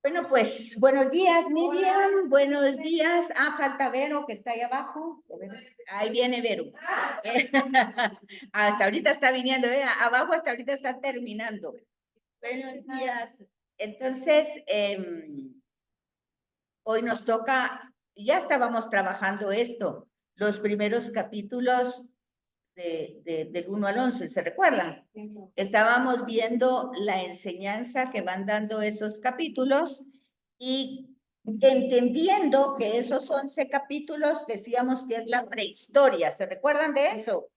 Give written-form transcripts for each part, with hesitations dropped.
Bueno, pues, buenos días, Miriam, buenos días. Falta Vero, que está ahí abajo. Ahí viene Vero. Hasta ahorita está viniendo, abajo hasta ahorita está terminando. Buenos días. Entonces, hoy nos toca, ya estábamos trabajando esto, los primeros capítulos del 1 al 11, ¿se recuerdan? Estábamos viendo la enseñanza que van dando esos capítulos y entendiendo que esos 11 capítulos decíamos que es la prehistoria, ¿se recuerdan de eso?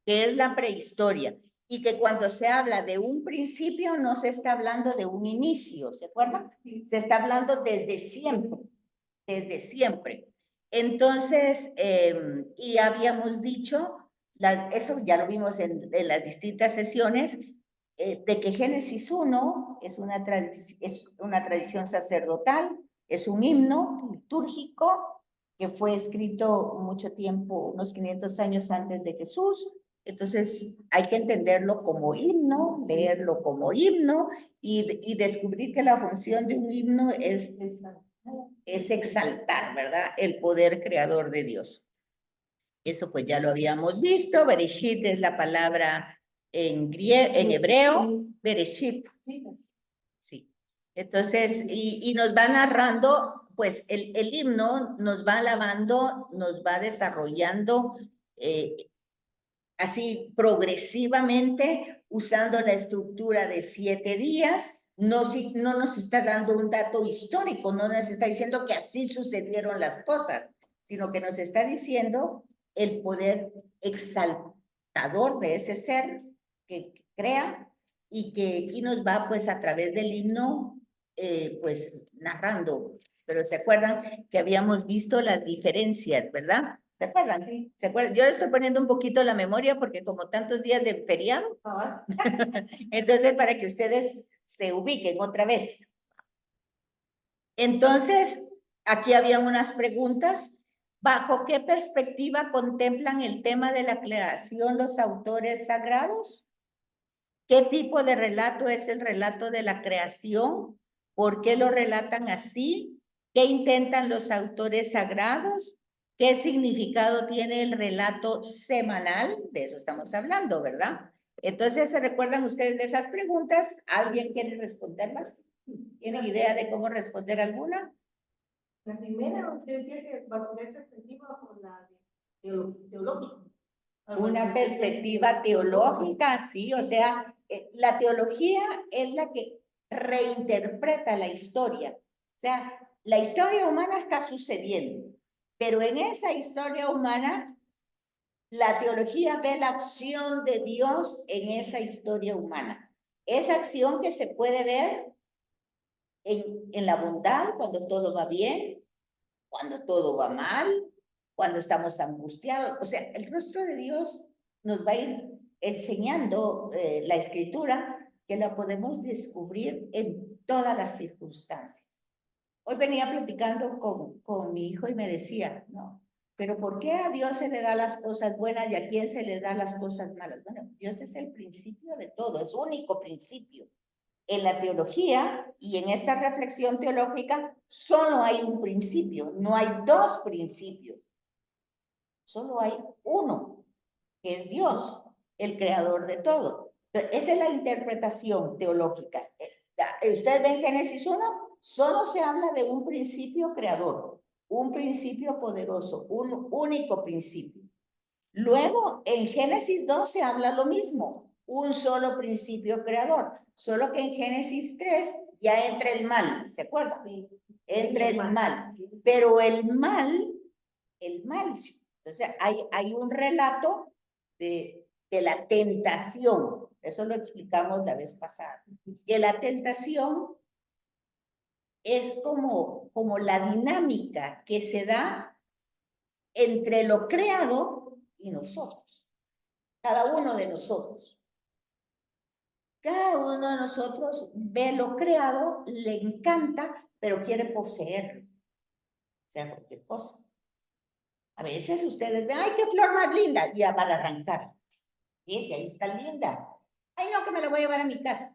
Que es la prehistoria y que cuando se habla de un principio no se está hablando de un inicio, ¿se acuerdan? Se está hablando desde siempre, desde siempre. Entonces, y habíamos dicho, eso ya lo vimos en las distintas sesiones, de que Génesis 1 es una tradición sacerdotal, es un himno litúrgico que fue escrito mucho tiempo, unos 500 años antes de Jesús. Entonces hay que entenderlo como himno, leerlo como himno y descubrir que la función de un himno es exaltar, ¿verdad? El poder creador de Dios. Eso pues ya lo habíamos visto. Bereshit es la palabra en hebreo, Bereshit. Sí. Entonces, y nos va narrando, pues el himno nos va alabando, nos va desarrollando así progresivamente, usando la estructura de 7 días. No nos está dando un dato histórico, no nos está diciendo que así sucedieron las cosas, sino que nos está diciendo el poder exaltador de ese ser que crea y que aquí nos va pues a través del himno pues narrando. Pero se acuerdan que habíamos visto las diferencias, ¿verdad? ¿Se acuerdan? Sí. ¿Se acuerdan? Yo le estoy poniendo un poquito la memoria porque como tantos días de feriado, entonces para que ustedes se ubiquen otra vez. Entonces, aquí había unas preguntas. ¿Bajo qué perspectiva contemplan el tema de la creación los autores sagrados? ¿Qué tipo de relato es el relato de la creación? ¿Por qué lo relatan así? ¿Qué intentan los autores sagrados? ¿Qué significado tiene el relato semanal? De eso estamos hablando, ¿verdad? Entonces, ¿se recuerdan ustedes de esas preguntas? ¿Alguien quiere responderlas? ¿Tienen idea de cómo responder alguna? La primera, usted decía que bajo qué perspectiva, por la teológica. Una perspectiva teológica, sí, o sea, la teología es la que reinterpreta la historia. O sea, la historia humana está sucediendo, pero en esa historia humana, la teología ve la acción de Dios en esa historia humana. Esa acción que se puede ver en la bondad, cuando todo va bien, cuando todo va mal, cuando estamos angustiados. O sea, el rostro de Dios nos va a ir enseñando la escritura, que la podemos descubrir en todas las circunstancias. Hoy venía platicando con mi hijo y me decía, no, pero ¿por qué a Dios se le da las cosas buenas y a quién se le da las cosas malas? Bueno, Dios es el principio de todo, es único principio. En la teología y en esta reflexión teológica solo hay un principio, no hay dos principios, solo hay uno, que es Dios, el creador de todo. Esa es la interpretación teológica. Ustedes ven Génesis 1, solo se habla de un principio creador, un principio poderoso, un único principio. Luego, en Génesis 2 se habla lo mismo, un solo principio creador, solo que en Génesis 3 ya entra el mal, ¿se acuerdan? Sí. Entra el mal, pero el mal, entonces hay un relato de la tentación, eso lo explicamos la vez pasada, que la tentación es como la dinámica que se da entre lo creado y nosotros. Cada uno de nosotros. Cada uno de nosotros ve lo creado, le encanta, pero quiere poseerlo. O sea, cualquier cosa. A veces ustedes ven, ¡ay, qué flor más linda! Y ya van a arrancar. Fíjense, ahí está linda. ¡Ay, no, que me la voy a llevar a mi casa!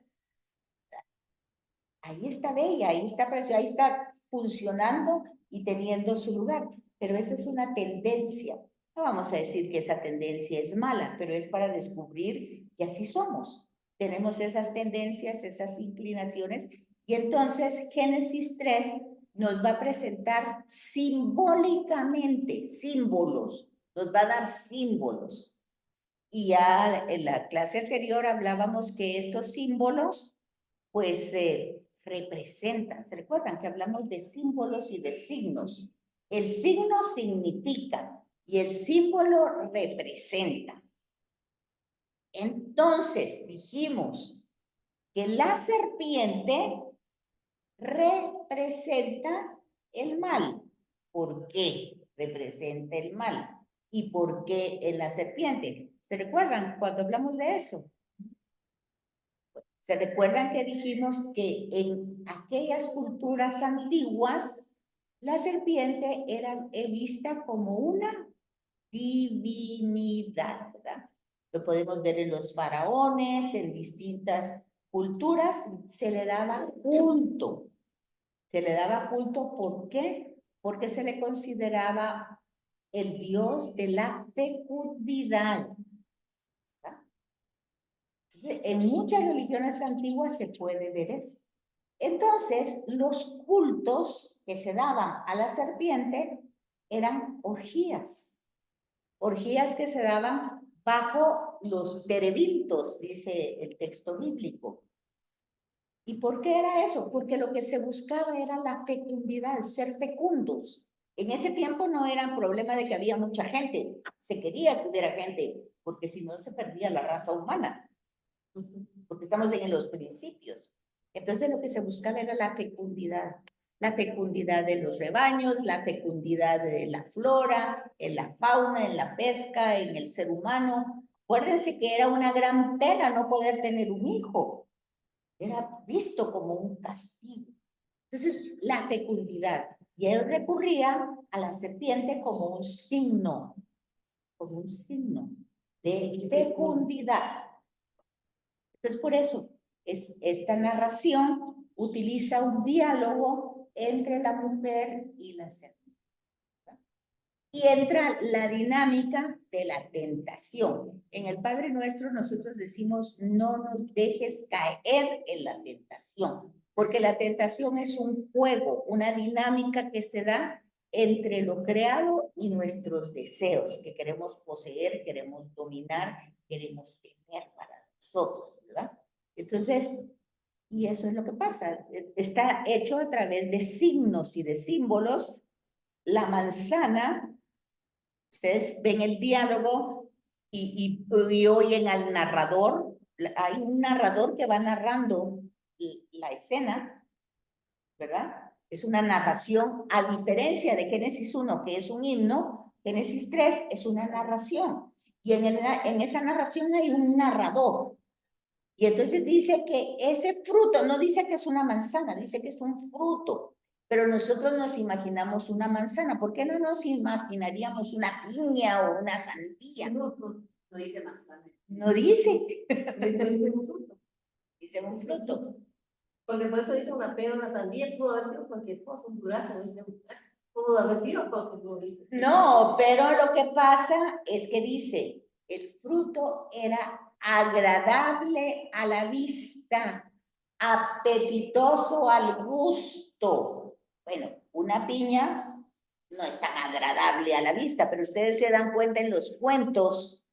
ahí está bella, ahí está preciosa, ahí está funcionando y teniendo su lugar. Pero esa es una tendencia. No vamos a decir que esa tendencia es mala, pero es para descubrir que así somos. Tenemos esas tendencias, esas inclinaciones, y entonces Génesis 3 nos va a presentar simbólicamente símbolos, nos va a dar símbolos. Y ya en la clase anterior hablábamos que estos símbolos pues representan, ¿se recuerdan que hablamos de símbolos y de signos? El signo significa y el símbolo representa. Entonces dijimos que la serpiente representa el mal. ¿Por qué representa el mal? ¿Y por qué en la serpiente? ¿Se recuerdan cuando hablamos de eso? ¿Se recuerdan que dijimos que en aquellas culturas antiguas la serpiente era vista como una divinidad, ¿verdad? Lo podemos ver en los faraones, en distintas culturas, se le daba culto. Se le daba culto, ¿por qué? Porque se le consideraba el dios de la fecundidad. Entonces, en muchas religiones antiguas se puede ver eso. Entonces, los cultos que se daban a la serpiente eran orgías. Orgías que se daban bajo los terebintos, dice el texto bíblico. ¿Y por qué era eso? Porque lo que se buscaba era la fecundidad, ser fecundos. En ese tiempo no era problema de que había mucha gente, se quería que hubiera gente, porque si no se perdía la raza humana, porque estamos en los principios. Entonces lo que se buscaba era la fecundidad de los rebaños, la fecundidad de la flora, en la fauna, en la pesca, en el ser humano. Acuérdense que era una gran pena no poder tener un hijo. Era visto como un castigo. Entonces, la fecundidad. Y él recurría a la serpiente como un signo de fecundidad. Entonces, por eso, esta narración utiliza un diálogo entre la mujer y la serpiente. Y entra la dinámica de la tentación. En el Padre Nuestro nosotros decimos, no nos dejes caer en la tentación, porque la tentación es un juego, una dinámica que se da entre lo creado y nuestros deseos, que queremos poseer, queremos dominar, queremos tener para nosotros, ¿verdad? Entonces, y eso es lo que pasa, está hecho a través de signos y de símbolos. La manzana, ustedes ven el diálogo y oyen al narrador. Hay un narrador que va narrando la escena, ¿verdad? Es una narración, a diferencia de Génesis 1, que es un himno, Génesis 3 es una narración. Y en esa narración hay un narrador. Y entonces dice que ese fruto, no dice que es una manzana, dice que es un fruto. Pero nosotros nos imaginamos una manzana. ¿Por qué no nos imaginaríamos una piña o una sandía? No, no dice manzana. No dice. Dice un fruto. Dice un fruto. Porque por eso dice una pera, una sandía, pudo haber sido cualquier cosa, un durazno, dice, pudo haber sido porque no dice. No, pero lo que pasa es que dice, el fruto era agradable a la vista, apetitoso al gusto. Bueno, una piña no es tan agradable a la vista, pero ustedes se dan cuenta en los cuentos,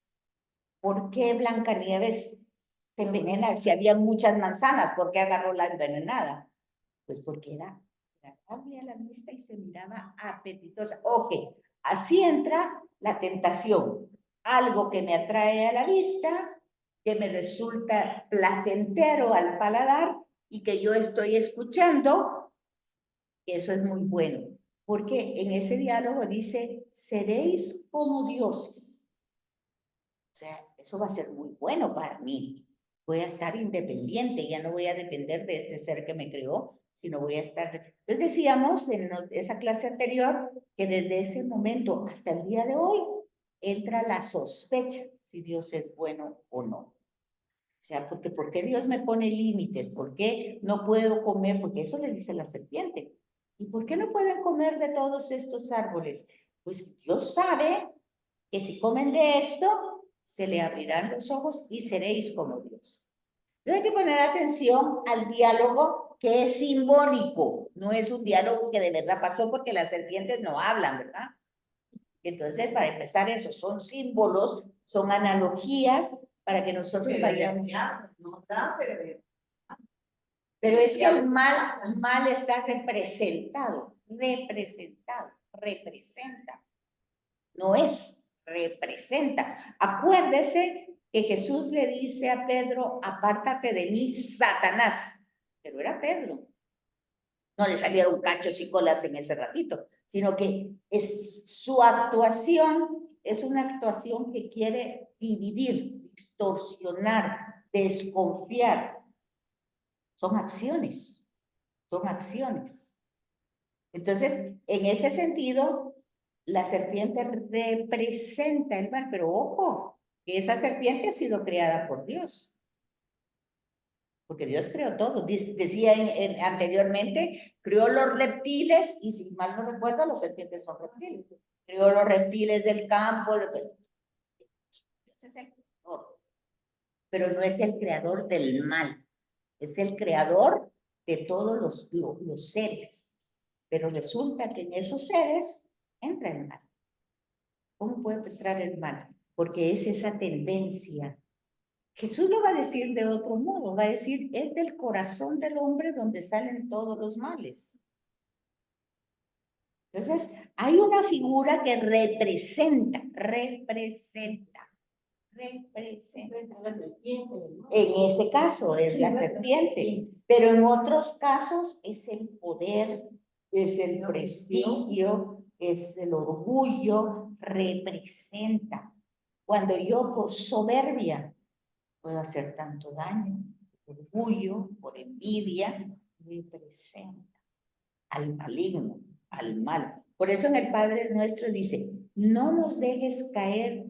¿por qué Blancanieves se envenena? Si había muchas manzanas, ¿por qué agarró la envenenada? Pues porque era agradable a la vista y se miraba apetitosa. Ok, así entra la tentación. Algo que me atrae a la vista, que me resulta placentero al paladar y que yo estoy escuchando, eso es muy bueno. Porque en ese diálogo dice, seréis como dioses. O sea, eso va a ser muy bueno para mí. Voy a estar independiente, ya no voy a depender de este ser que me creó, sino voy a estar... Entonces decíamos en esa clase anterior que desde ese momento hasta el día de hoy entra la sospecha si Dios es bueno o no. O sea, porque ¿por qué Dios me pone límites? ¿Por qué no puedo comer? Porque eso le dice la serpiente. ¿Y por qué no pueden comer de todos estos árboles? Pues Dios sabe que si comen de esto, se le abrirán los ojos y seréis como Dios. Entonces hay que poner atención al diálogo que es simbólico, no es un diálogo que de verdad pasó porque las serpientes no hablan, ¿verdad? Entonces, para empezar, esos son símbolos, son analogías para que nosotros vayamos. No da, Pero es que el mal está representado, representa. No es, representa. Acuérdese que Jesús le dice a Pedro, apártate de mí, Satanás. Pero era Pedro. No le salieron cachos y colas en ese ratito, sino que su actuación es una actuación que quiere dividir, distorsionar, desconfiar. Son acciones, son acciones. Entonces, en ese sentido, la serpiente representa el mal, pero ojo, que esa serpiente ha sido creada por Dios. Porque Dios creó todo. Decía anteriormente, creó los reptiles, y si mal no recuerdo, las serpientes son reptiles. Creó los reptiles del campo. Dios es el creador, pero no es el creador del mal. Es el creador de todos los seres. Pero resulta que en esos seres entra el mal. ¿Cómo puede entrar el mal? Porque es esa tendencia. Jesús lo va a decir de otro modo, va a decir, es del corazón del hombre donde salen todos los males. Entonces, hay una figura que representa. En ese caso es la serpiente, pero en otros casos es el poder, es el prestigio, es el orgullo, representa. Cuando yo por soberbia puedo hacer tanto daño, por orgullo, por envidia, representa al maligno, al mal. Por eso en el Padre Nuestro dice, no nos dejes caer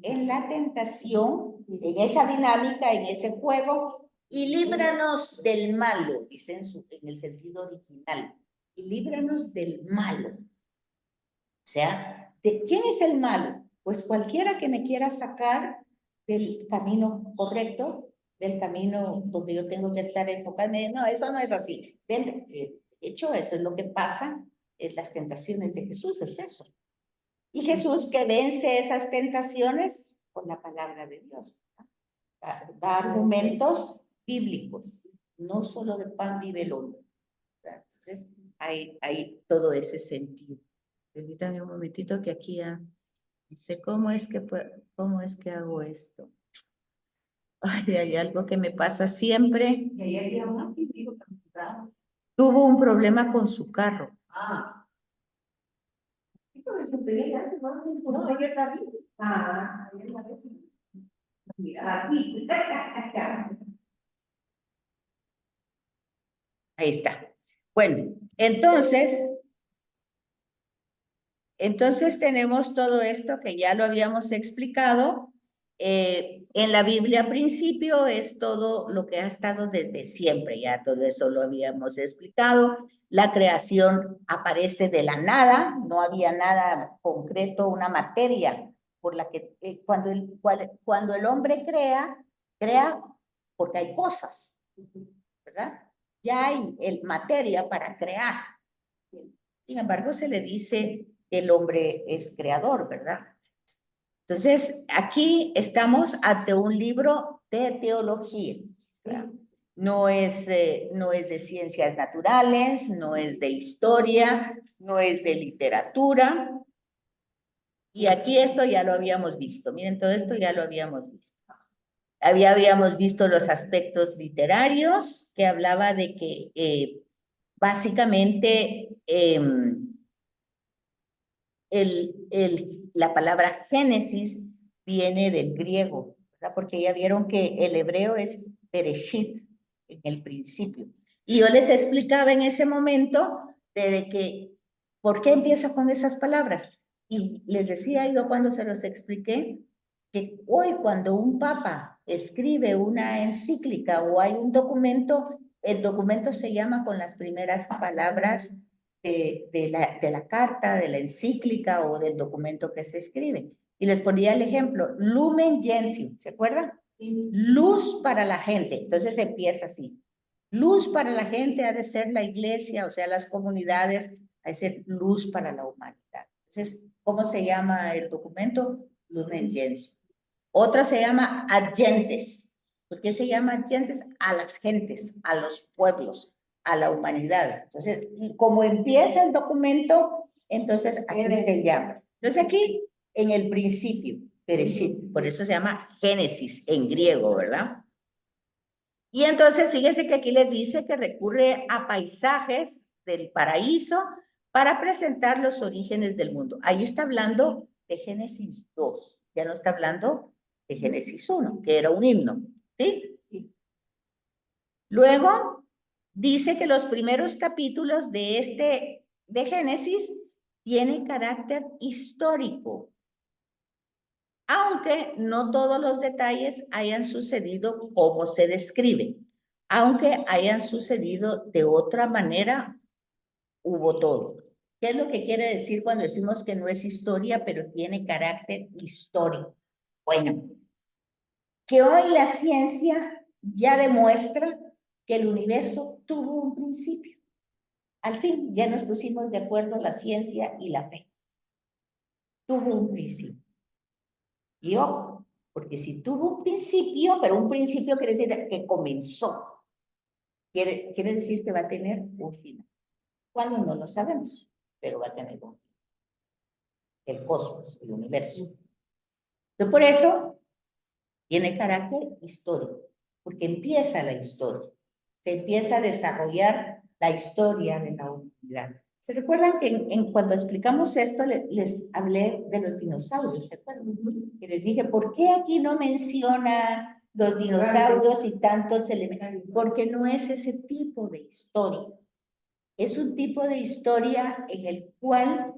en la tentación, en esa dinámica, en ese juego, y líbranos del malo, dice en el sentido original, y líbranos del malo. O sea, ¿quién es el malo? Pues cualquiera que me quiera sacar del camino correcto, del camino donde yo tengo que estar enfocada. No, eso no es así. De hecho, eso es lo que pasa en las tentaciones de Jesús, es eso. Y Jesús que vence esas tentaciones con la palabra de Dios. Da argumentos bíblicos, no solo de pan vive el hombre. Entonces, hay todo ese sentido. Permítame un momentito que aquí ya no sé cómo es que hago esto. Ay, hay algo que me pasa siempre. Tuvo un problema con su carro. No, ayer la vi. Ayer la vi. Mira, aquí. Ahí está. Bueno, entonces tenemos todo esto que ya lo habíamos explicado. En la Biblia al principio es todo lo que ha estado desde siempre, ya todo eso lo habíamos explicado. La creación aparece de la nada, no había nada concreto, una materia por la que cuando el hombre crea porque hay cosas, ¿verdad? Ya hay materia para crear. Sin embargo, se le dice que el hombre es creador, ¿verdad? Entonces, aquí estamos ante un libro de teología. ¿Verdad? No es de ciencias naturales, no es de historia, no es de literatura. Y aquí esto ya lo habíamos visto. Miren, todo esto ya lo habíamos visto. Habíamos visto los aspectos literarios, que hablaba de que básicamente la palabra Génesis viene del griego, ¿verdad? Porque ya vieron que el hebreo es Bereshit, en el principio. Y yo les explicaba en ese momento de que, ¿por qué empieza con esas palabras? Y les decía yo cuando se los expliqué, que hoy cuando un papa escribe una encíclica o hay un documento, el documento se llama con las primeras palabras de la carta, de la encíclica o del documento que se escribe. Y les ponía el ejemplo, Lumen Gentium, ¿se acuerdan? Luz para la gente. Entonces empieza así. Luz para la gente ha de ser la iglesia, o sea, las comunidades, ha de ser luz para la humanidad. Entonces, ¿cómo se llama el documento? Lumen Gentium. Otra se llama Agentes. ¿Por qué se llama Agentes? A las gentes, a los pueblos, a la humanidad. Entonces, como empieza el documento, entonces así se llama. Entonces aquí, en el principio, Bereshit, por eso se llama Génesis en griego, ¿verdad? Y entonces, fíjense que aquí les dice que recurre a paisajes del paraíso para presentar los orígenes del mundo. Ahí está hablando de Génesis 2, ya no está hablando de Génesis 1, que era un himno, ¿sí? Luego, dice que los primeros capítulos de Génesis tienen carácter histórico, aunque no todos los detalles hayan sucedido como se describe, aunque hayan sucedido de otra manera, hubo todo. ¿Qué es lo que quiere decir cuando decimos que no es historia, pero tiene carácter histórico? Bueno, que hoy la ciencia ya demuestra que el universo tuvo un principio. Al fin, ya nos pusimos de acuerdo la ciencia y la fe. Tuvo un principio. Y ojo, porque si tuvo un principio, pero un principio quiere decir que comenzó, quiere decir que va a tener un final. ¿Cuándo? No lo sabemos, pero va a tener un final. El cosmos, el universo. Entonces, por eso tiene carácter histórico, porque empieza la historia, se empieza a desarrollar la historia de la humanidad. ¿Se recuerdan que cuando explicamos esto les hablé de los dinosaurios? ¿Se acuerdan? Que les dije, ¿por qué aquí no menciona los dinosaurios y tantos elementos? Porque no es ese tipo de historia. Es un tipo de historia en el cual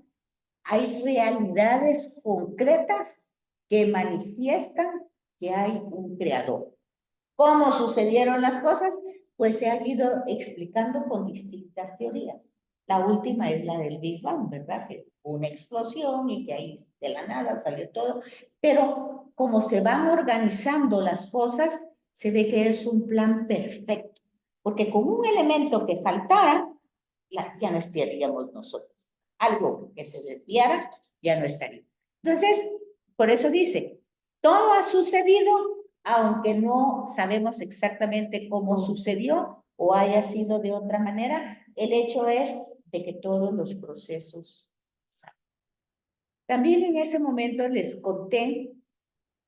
hay realidades concretas que manifiestan que hay un creador. ¿Cómo sucedieron las cosas? Pues se han ido explicando con distintas teorías. La última es la del Big Bang, ¿verdad? Que fue una explosión y que ahí de la nada salió todo. Pero como se van organizando las cosas, se ve que es un plan perfecto. Porque con un elemento que faltara, ya no estaríamos nosotros. Algo que se desviara, ya no estaría. Entonces, por eso dice, todo ha sucedido, aunque no sabemos exactamente cómo sucedió o haya sido de otra manera, el hecho es de que todos los procesos saben. También en ese momento les conté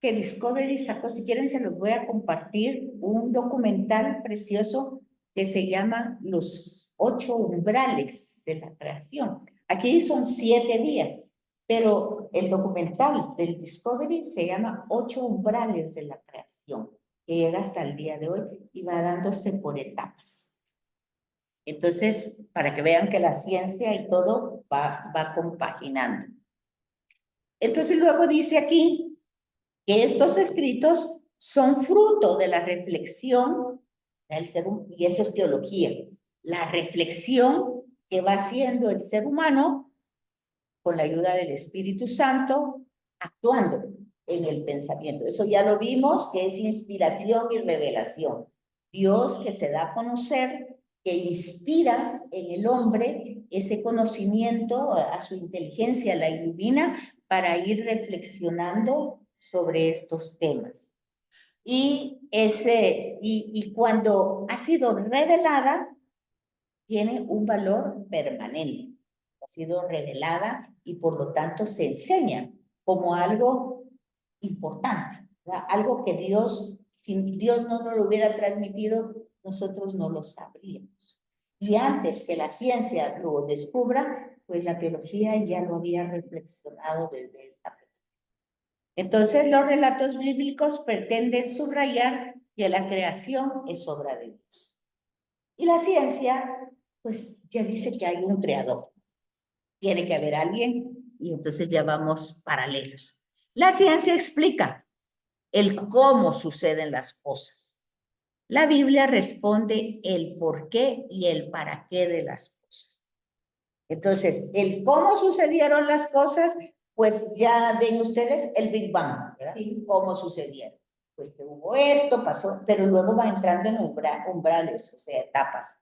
que Discovery sacó, si quieren se los voy a compartir, un documental precioso que se llama Los 8 umbrales de la creación. Aquí son 7 días, pero el documental del Discovery se llama 8 umbrales de la creación, que llega hasta el día de hoy y va dándose por etapas. Entonces, para que vean que la ciencia y todo va compaginando. Entonces luego dice aquí que estos escritos son fruto de la reflexión del ser humano, y eso es teología, la reflexión que va haciendo el ser humano con la ayuda del Espíritu Santo, actuando en el pensamiento. Eso ya lo vimos, que es inspiración y revelación. Dios que se da a conocer, que inspira en el hombre ese conocimiento, a su inteligencia la ilumina para ir reflexionando sobre estos temas. Y cuando ha sido revelada, tiene un valor permanente. Ha sido revelada y por lo tanto se enseña como algo importante, ¿verdad? Algo que Dios, si Dios no nos lo hubiera transmitido, nosotros no lo sabríamos. Y antes que la ciencia lo descubra, pues la teología ya lo había reflexionado desde esta perspectiva. Entonces, los relatos bíblicos pretenden subrayar que la creación es obra de Dios. Y la ciencia, pues ya dice que hay un creador. Tiene que haber alguien y entonces ya vamos paralelos. La ciencia explica el cómo suceden las cosas. La Biblia responde el por qué y el para qué de las cosas. Entonces, el cómo sucedieron las cosas, pues ya ven ustedes el Big Bang, ¿verdad? Sí. Cómo sucedieron. Pues que hubo esto, pasó, pero luego va entrando en umbrales, o sea, etapas.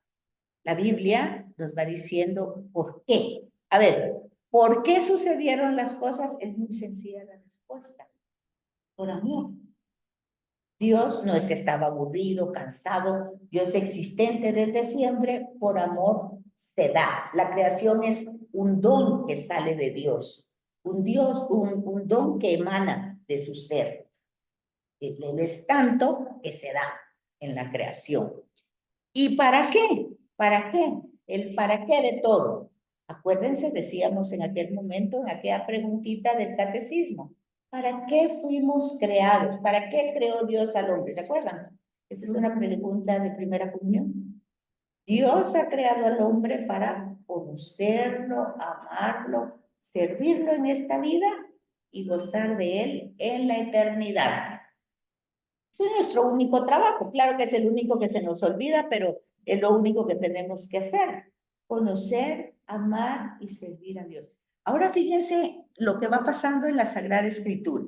La Biblia nos va diciendo por qué. A ver, ¿por qué sucedieron las cosas? Es muy sencilla la respuesta. Por amor. Dios no es que estaba aburrido, cansado, Dios existente desde siempre, por amor se da. La creación es un don que sale de Dios, un don que emana de su ser. Él es tanto que se da en la creación. ¿Y para qué? ¿Para qué? El para qué de todo. Acuérdense, decíamos en aquel momento, en aquella preguntita del catecismo, ¿para qué fuimos creados? ¿Para qué creó Dios al hombre? ¿Se acuerdan? Esa es una pregunta de primera comunión. Dios ha creado al hombre para conocerlo, amarlo, servirlo en esta vida y gozar de él en la eternidad. Es nuestro único trabajo. Claro que es el único que se nos olvida, pero es lo único que tenemos que hacer. Conocer, amar y servir a Dios. Ahora fíjense lo que va pasando en la Sagrada Escritura.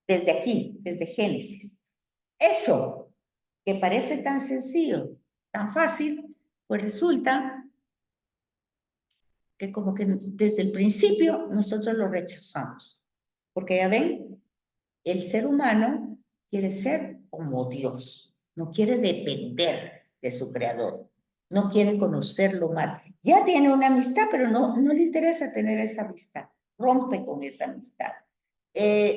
Desde aquí, desde Génesis. Eso que parece tan sencillo, tan fácil, pues resulta que como que desde el principio nosotros lo rechazamos. Porque ya ven, el ser humano quiere ser como Dios, no quiere depender de su creador, no quiere conocerlo más. Ya tiene una amistad, pero no le interesa tener esa amistad, rompe con esa amistad.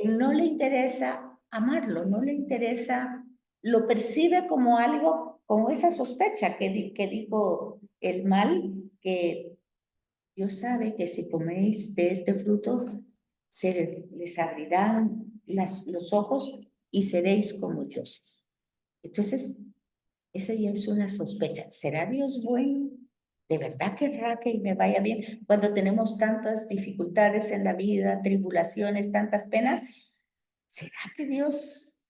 No le interesa amarlo, no le interesa, lo percibe como algo, como esa sospecha que dijo el mal, que Dios sabe que si coméis de este fruto, se les abrirán los ojos y seréis como dioses. Entonces, esa ya es una sospecha. ¿Será Dios bueno? ¿De verdad querrá que me vaya bien? Cuando tenemos tantas dificultades en la vida, tribulaciones, tantas penas, ¿será que Dios,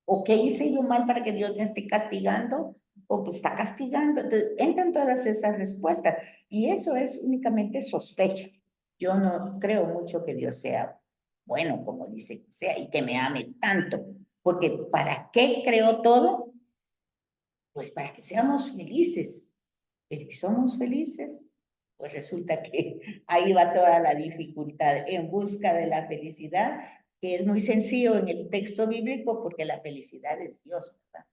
o qué hice yo mal para que Dios me esté castigando? ¿O pues está castigando? Entonces, entran todas esas respuestas. Y eso es únicamente sospecha. Yo no creo mucho que Dios sea bueno, como dice que sea, y que me ame tanto. Porque ¿para qué creó todo? Pues para que seamos felices. Pero si somos felices, pues resulta que ahí va toda la dificultad en busca de la felicidad, que es muy sencillo en el texto bíblico, porque la felicidad es Dios, ¿verdad?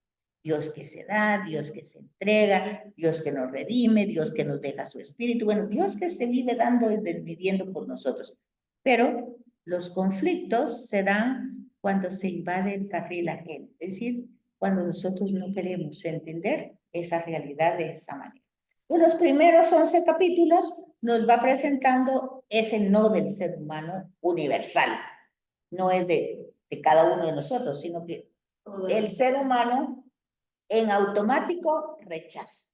Dios que se da, Dios que se entrega, Dios que nos redime, Dios que nos deja su espíritu, bueno, Dios que se vive dando y viviendo por nosotros. Pero los conflictos se dan cuando se invade el carril ajeno, es decir, cuando nosotros no queremos entender esa realidad de esa manera. En los primeros 11 capítulos nos va presentando ese no del ser humano universal. No es de cada uno de nosotros, sino que el ser humano en automático rechaza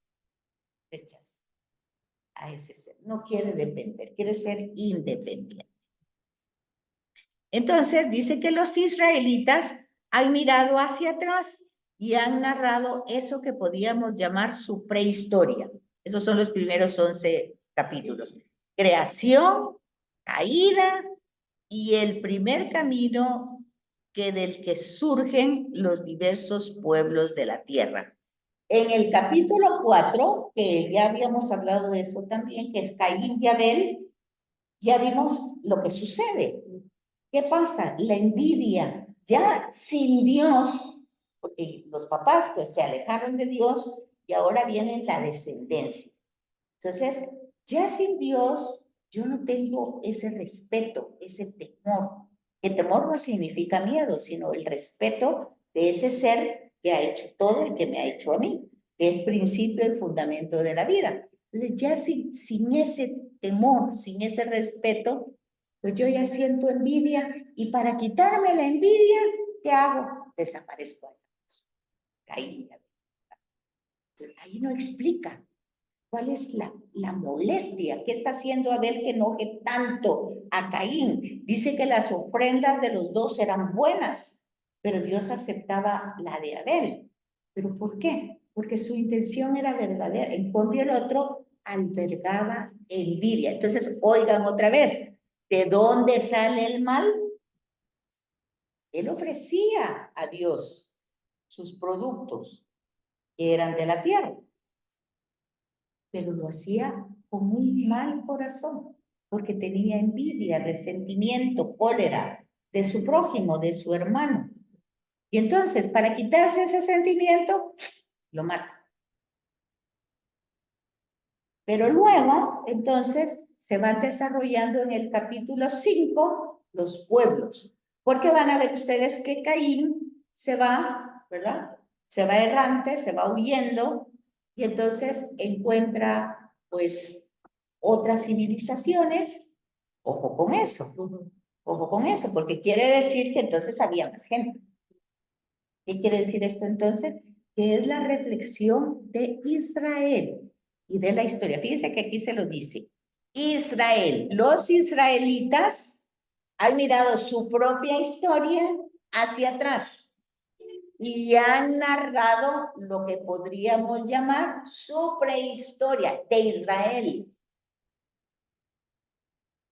a ese ser. No quiere depender, quiere ser independiente. Entonces dice que los israelitas han mirado hacia atrás y han narrado eso que podíamos llamar su prehistoria. Esos son los primeros 11 capítulos. Creación, caída y el primer camino del que surgen los diversos pueblos de la tierra. En el capítulo 4, que ya habíamos hablado de eso también, que es Caín y Abel, ya vimos lo que sucede. ¿Qué pasa? La envidia, ya sin Dios, porque los papás pues se alejaron de Dios y ahora viene la descendencia. Entonces, ya sin Dios, yo no tengo ese respeto, ese temor. El temor no significa miedo, sino el respeto de ese ser que ha hecho todo y que me ha hecho a mí, que es principio y fundamento de la vida. Entonces, ya sin ese temor, sin ese respeto, pues yo ya siento envidia y para quitarme la envidia, ¿qué hago? Desaparezco a esa persona. Ahí no explica. ¿Cuál es la molestia? ¿Qué está haciendo Abel que enoje tanto a Caín? Dice que las ofrendas de los dos eran buenas, pero Dios aceptaba la de Abel. ¿Pero por qué? Porque su intención era verdadera. En cambio, el otro albergaba envidia. Entonces, oigan otra vez, ¿de dónde sale el mal? Él ofrecía a Dios sus productos, que eran de la tierra, pero lo hacía con un mal corazón, porque tenía envidia, resentimiento, cólera de su prójimo, de su hermano. Y entonces, para quitarse ese sentimiento, lo mata. Pero luego, entonces, se van desarrollando en el capítulo 5 los pueblos, porque van a ver ustedes que Caín se va, ¿verdad? Se va errante, se va huyendo, y entonces encuentra, pues, otras civilizaciones. Ojo con eso, porque quiere decir que entonces había más gente. ¿Qué quiere decir esto entonces? Que es la reflexión de Israel y de la historia. Fíjense que aquí se lo dice. Israel, los israelitas han mirado su propia historia hacia atrás y han narrado lo que podríamos llamar su prehistoria de Israel.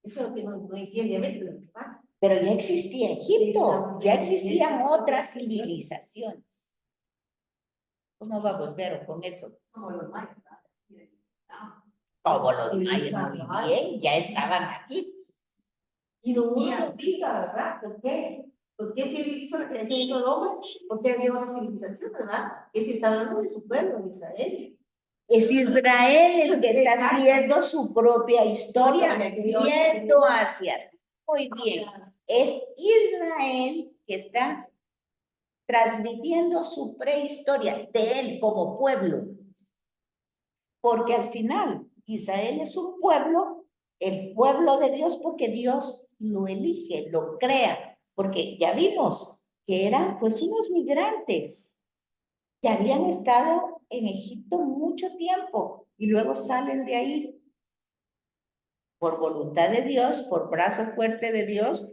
Eso es lo que no entiende a veces lo que pasa. Pero ya existía Egipto, ya existían otras civilizaciones. ¿Cómo vamos, Vero, con eso? Como los mayas. Como los mayas, muy bien, ya estaban aquí. Y no uno lo pica, ¿verdad? ¿Por qué? ¿Por qué si él hizo la creación del hombre? ¿Por qué había otra civilización, verdad? Que se está hablando de su pueblo, de Israel. Es Israel el que está haciendo su propia historia, viendo hacia. Muy bien. Es Israel que está transmitiendo su prehistoria de él como pueblo. Porque al final, Israel es un pueblo, el pueblo de Dios, porque Dios lo elige, lo crea. Porque ya vimos que eran pues unos migrantes que habían estado en Egipto mucho tiempo y luego salen de ahí por voluntad de Dios, por brazo fuerte de Dios,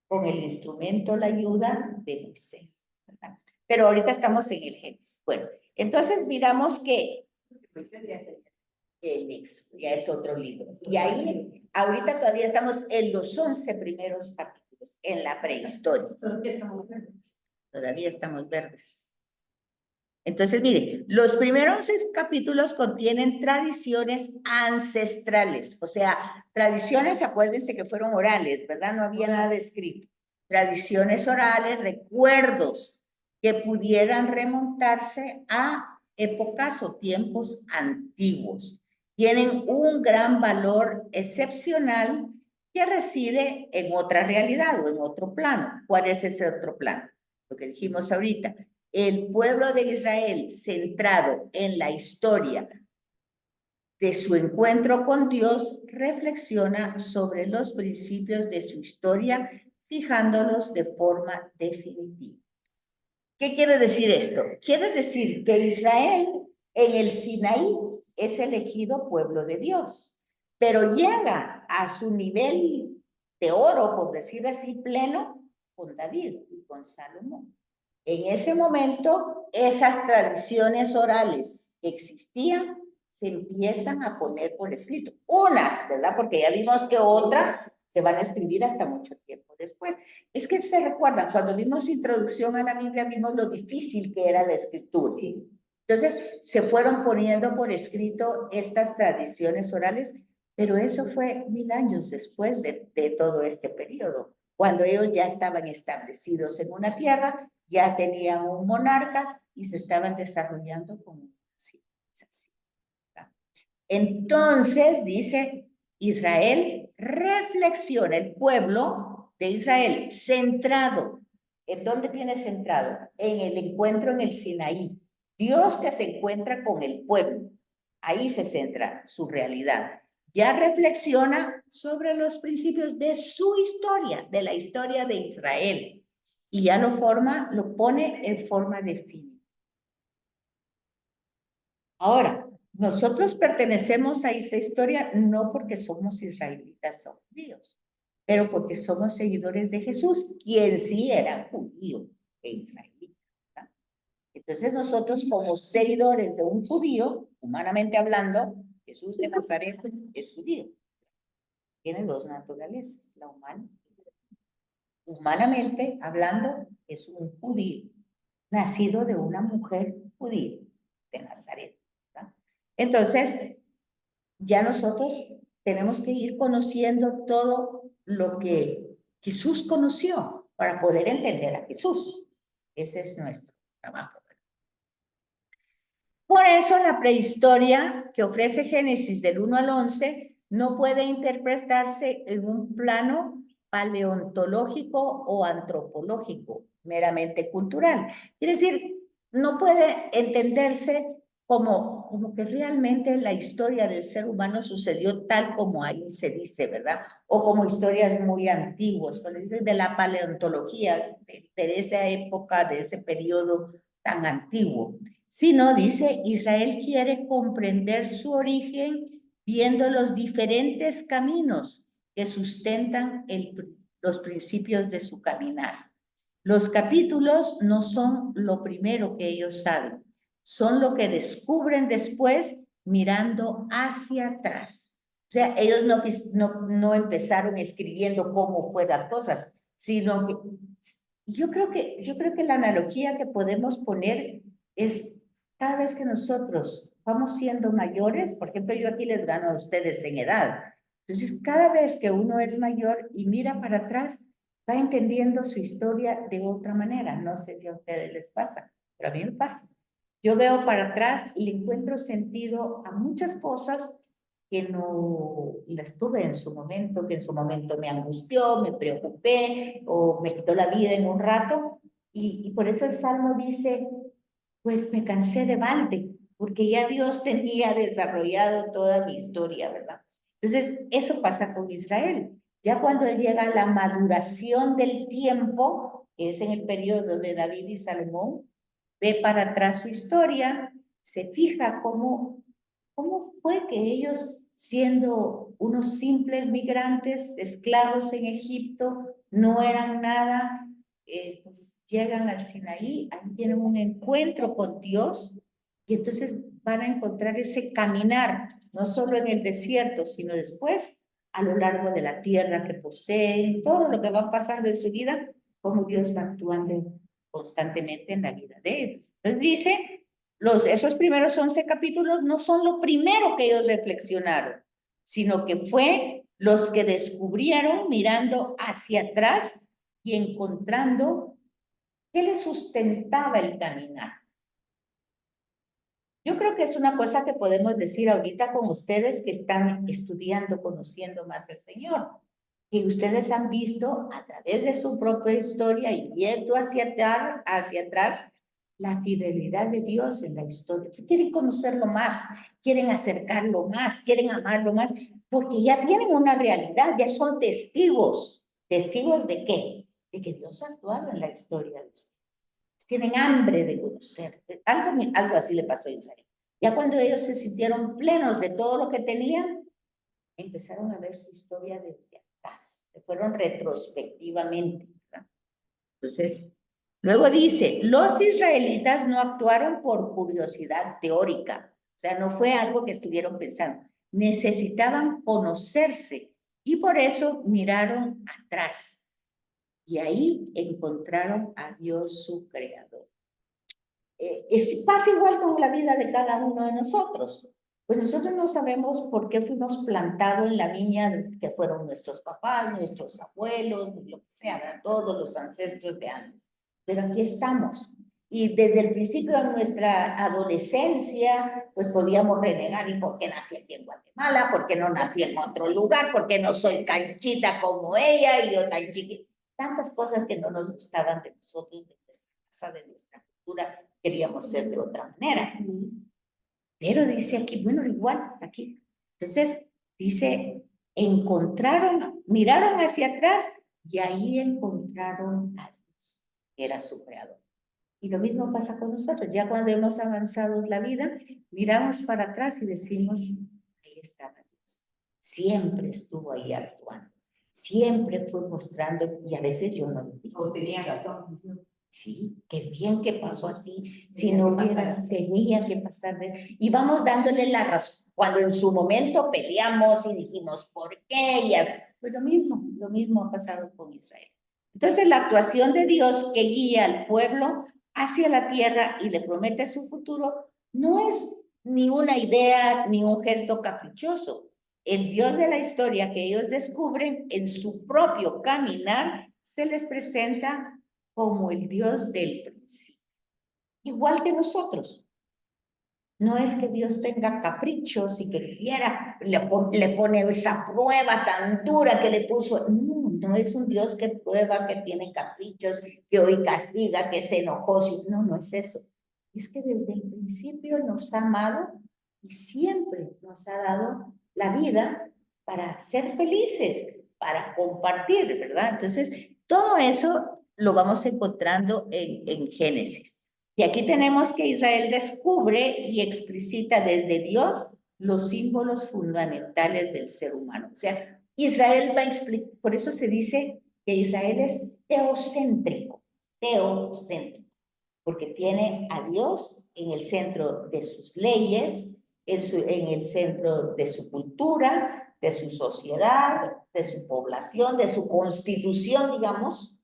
con el instrumento, la ayuda de Moisés, ¿verdad? Pero ahorita estamos en el Génesis. Bueno, entonces miramos que el Éxodo ya es otro libro. Y ahí, ahorita todavía estamos en los 11 primeros capítulos, en la prehistoria. Todavía estamos verdes. Entonces, mire, los primeros 6 capítulos contienen tradiciones ancestrales, o sea, tradiciones, acuérdense que fueron orales, ¿verdad? No había nada escrito. Tradiciones orales, recuerdos que pudieran remontarse a épocas o tiempos antiguos. Tienen un gran valor excepcional que reside en otra realidad o en otro plano. ¿Cuál es ese otro plano? Lo que dijimos ahorita. El pueblo de Israel, centrado en la historia de su encuentro con Dios, reflexiona sobre los principios de su historia, fijándolos de forma definitiva. ¿Qué quiere decir esto? Quiere decir que Israel en el Sinaí es elegido pueblo de Dios, pero llega a su nivel de oro, por decir así, pleno, con David y con Salomón. En ese momento, esas tradiciones orales que existían se empiezan a poner por escrito. Unas, ¿verdad? Porque ya vimos que otras se van a escribir hasta mucho tiempo después. Es que se recuerdan, cuando vimos introducción a la Biblia, vimos lo difícil que era la escritura. Entonces, se fueron poniendo por escrito estas tradiciones orales, pero eso fue 1000 años después de todo este periodo, cuando ellos ya estaban establecidos en una tierra, ya tenían un monarca y se estaban desarrollando como una civilización. Entonces, dice Israel, reflexiona el pueblo de Israel, centrado. ¿En dónde tiene centrado? En el encuentro en el Sinaí. Dios que se encuentra con el pueblo. Ahí se centra su realidad. Ya reflexiona sobre los principios de su historia, de la historia de Israel. Y ya lo pone en forma definitiva. Ahora, nosotros pertenecemos a esa historia no porque somos israelitas o judíos, pero porque somos seguidores de Jesús, quien sí era judío e israelita. ¿Verdad? Entonces nosotros como seguidores de un judío, humanamente hablando, Jesús de Nazaret es judío. Tiene dos naturalezas, la humana. Humanamente hablando, es un judío, nacido de una mujer judía de Nazaret. ¿Verdad? Entonces, ya nosotros tenemos que ir conociendo todo lo que Jesús conoció para poder entender a Jesús. Ese es nuestro trabajo. Por eso la prehistoria que ofrece Génesis del 1 al 11 no puede interpretarse en un plano paleontológico o antropológico, meramente cultural. Quiere decir, no puede entenderse como que realmente la historia del ser humano sucedió tal como ahí se dice, ¿verdad? O como historias muy antiguas, cuando dicen de la paleontología, de esa época, de ese periodo tan antiguo. Sino, dice, Israel quiere comprender su origen viendo los diferentes caminos que sustentan los principios de su caminar. Los capítulos no son lo primero que ellos saben, son lo que descubren después mirando hacia atrás. O sea, ellos no empezaron escribiendo cómo fueron las cosas, sino que yo creo que la analogía que podemos poner es cada vez que nosotros vamos siendo mayores, por ejemplo, yo aquí les gano a ustedes en edad. Entonces, cada vez que uno es mayor y mira para atrás, va entendiendo su historia de otra manera. No sé si a ustedes les pasa, pero a mí me pasa. Yo veo para atrás y le encuentro sentido a muchas cosas que no las tuve en su momento, que en su momento me angustió, me preocupé o me quitó la vida en un rato. Y por eso el Salmo dice, pues me cansé de balde, porque ya Dios tenía desarrollado toda mi historia, ¿verdad? Entonces, eso pasa con Israel. Ya cuando llega a la maduración del tiempo, que es en el periodo de David y Salomón, ve para atrás su historia, se fija cómo fue que ellos, siendo unos simples migrantes, esclavos en Egipto, no eran nada, pues llegan al Sinaí, ahí tienen un encuentro con Dios y entonces van a encontrar ese caminar, no solo en el desierto, sino después a lo largo de la tierra que poseen, todo lo que va pasando en su vida, cómo Dios va actuando constantemente en la vida de ellos. Entonces dice, esos primeros 11 capítulos no son lo primero que ellos reflexionaron, sino que fue los que descubrieron mirando hacia atrás y encontrando qué les sustentaba el caminar. Yo creo que es una cosa que podemos decir ahorita con ustedes que están estudiando, conociendo más al Señor, que ustedes han visto a través de su propia historia y viendo hacia atrás la fidelidad de Dios en la historia. Quieren conocerlo más, quieren acercarlo más, quieren amarlo más, porque ya tienen una realidad, ya son testigos. ¿Testigos de qué? De que Dios ha actuado en la historia de ustedes. Tienen hambre de conocer. Algo así le pasó a Israel. Ya cuando ellos se sintieron plenos de todo lo que tenían, empezaron a ver su historia desde atrás, se fueron retrospectivamente, ¿verdad? Entonces, luego dice, los israelitas no actuaron por curiosidad teórica, o sea, no fue algo que estuvieron pensando, necesitaban conocerse y por eso miraron atrás y ahí encontraron a Dios su creador. Pasa igual con la vida de cada uno de nosotros. Pues nosotros no sabemos por qué fuimos plantados en la viña que fueron nuestros papás, nuestros abuelos, lo que sea, todos los ancestros de antes. Pero aquí estamos. Y desde el principio de nuestra adolescencia, pues podíamos renegar, ¿y por qué nací aquí en Guatemala? ¿Por qué no nací en otro lugar? ¿Por qué no soy canchita como ella y yo tan chiquita? Tantas cosas que no nos gustaban de nosotros, de nuestra casa, de nuestra cultura, queríamos ser de otra manera. Pero dice aquí, bueno, igual, aquí. Entonces, dice, miraron hacia atrás y ahí encontraron a Dios, que era su creador. Y lo mismo pasa con nosotros. Ya cuando hemos avanzado en la vida, miramos para atrás y decimos, ahí estaba Dios. Siempre estuvo ahí actuando. Siempre fue mostrando, y a veces yo no lo digo. O tenía razón. Sí, qué bien que pasó así. Si no hubieras, tenía que pasar. Y vamos dándole la razón. Cuando en su momento peleamos y dijimos, ¿por qué? Y pues lo mismo ha pasado con Israel. Entonces la actuación de Dios que guía al pueblo hacia la tierra y le promete su futuro no es ni una idea ni un gesto caprichoso. El Dios de la historia que ellos descubren en su propio caminar se les presenta como el Dios del principio. Igual que nosotros. No es que Dios tenga caprichos y que quiera, le pone esa prueba tan dura que le puso. No, no es un Dios que prueba, que tiene caprichos, que hoy castiga, que se enojó. No, no es eso. Es que desde el principio nos ha amado y siempre nos ha dado la vida para ser felices, para compartir, ¿verdad? Entonces, todo eso lo vamos encontrando en Génesis. Y aquí tenemos que Israel descubre y explicita desde Dios los símbolos fundamentales del ser humano. O sea, Israel va a explicar, por eso se dice que Israel es teocéntrico, porque tiene a Dios en el centro de sus leyes, en el centro de su cultura, de su sociedad, de su población, de su constitución, digamos,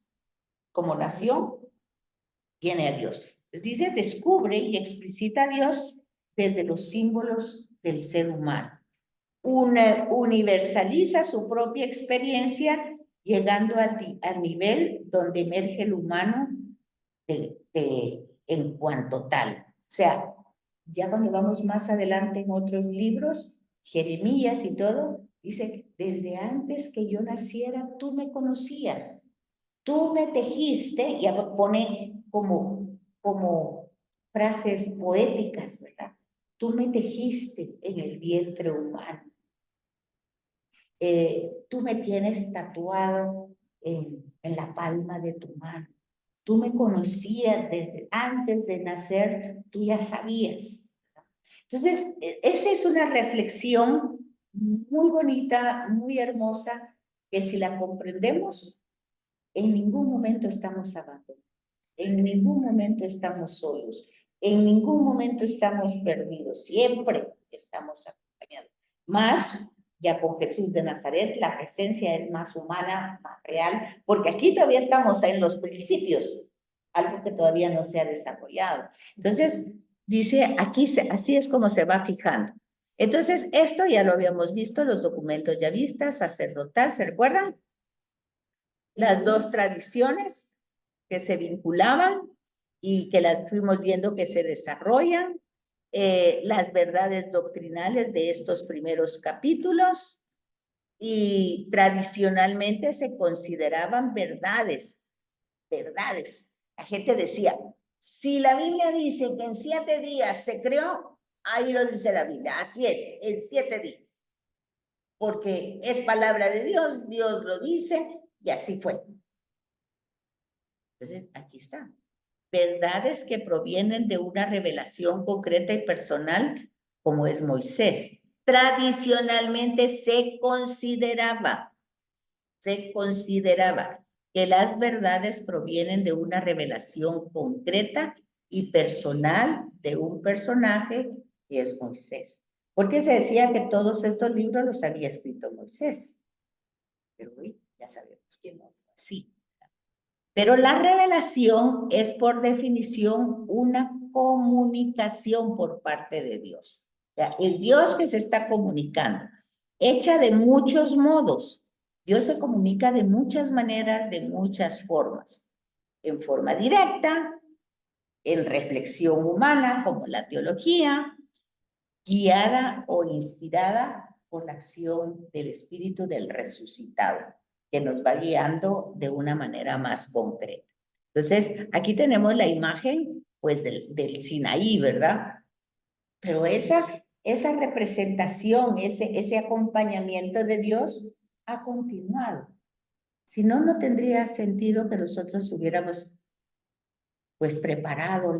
como nación, tiene a Dios. Entonces dice, descubre y explicita a Dios desde los símbolos del ser humano. Universaliza su propia experiencia llegando al nivel donde emerge el humano en cuanto tal. O sea, ya cuando vamos más adelante en otros libros, Jeremías y todo, dice, desde antes que yo naciera, tú me conocías. Tú me tejiste, y pone como frases poéticas, ¿verdad? Tú me tejiste en el vientre humano. Tú me tienes tatuado en la palma de tu mano. Tú me conocías desde antes de nacer, tú ya sabías. Entonces, esa es una reflexión muy bonita, muy hermosa, que si la comprendemos, en ningún momento estamos abandonados, en ningún momento estamos solos, en ningún momento estamos perdidos, siempre estamos acompañados. Más, ya con Jesús de Nazaret, la presencia es más humana, más real, porque aquí todavía estamos en los principios, algo que todavía no se ha desarrollado. Entonces, dice, aquí así es como se va fijando. Entonces, esto ya lo habíamos visto, los documentos ya vistas, sacerdotal, ¿se recuerdan? Las dos tradiciones que se vinculaban y que las fuimos viendo que se desarrollan, las verdades doctrinales de estos primeros capítulos, y tradicionalmente se consideraban verdades. La gente decía, si la Biblia dice que en 7 días se creó, ahí lo dice la Biblia, así es, en 7 días. Porque es palabra de Dios, Dios lo dice, y así fue. Entonces, aquí está. Verdades que provienen de una revelación concreta y personal, como es Moisés. Tradicionalmente se consideraba que las verdades provienen de una revelación concreta y personal de un personaje que es Moisés. Porque se decía que todos estos libros los había escrito Moisés. Pero hoy ya sabemos que no fue así. Pero la revelación es por definición una comunicación por parte de Dios. O sea, es Dios que se está comunicando, hecha de muchos modos. Dios se comunica de muchas maneras, de muchas formas. En forma directa, en reflexión humana, como la teología, guiada o inspirada por la acción del Espíritu del resucitado, que nos va guiando de una manera más concreta. Entonces, aquí tenemos la imagen, pues, del Sinaí, ¿verdad? Pero esa representación, ese acompañamiento de Dios ha continuado. Si no, no tendría sentido que nosotros hubiéramos pues preparado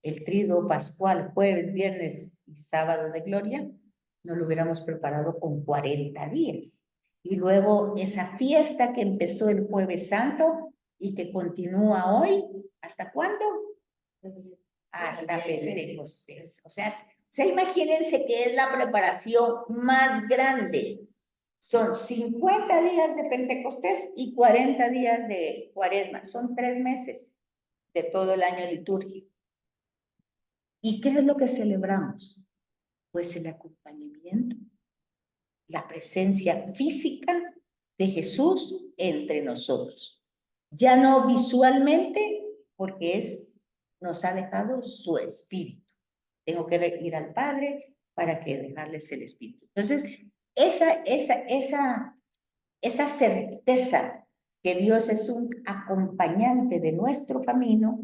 el triduo pascual, jueves, viernes y sábado de gloria, no lo hubiéramos preparado con 40 días. Y luego esa fiesta que empezó el Jueves Santo y que continúa hoy, ¿hasta cuándo? Hasta Pentecostés. O sea, imagínense que es la preparación más grande. Son 50 días de Pentecostés y 40 días de Cuaresma. Son 3 meses de todo el año litúrgico. ¿Y qué es lo que celebramos? Pues el acompañamiento, la presencia física de Jesús entre nosotros. Ya no visualmente, porque nos ha dejado su espíritu. Tengo que ir al Padre para que dejarles el espíritu. Entonces, esa certeza que Dios es un acompañante de nuestro camino,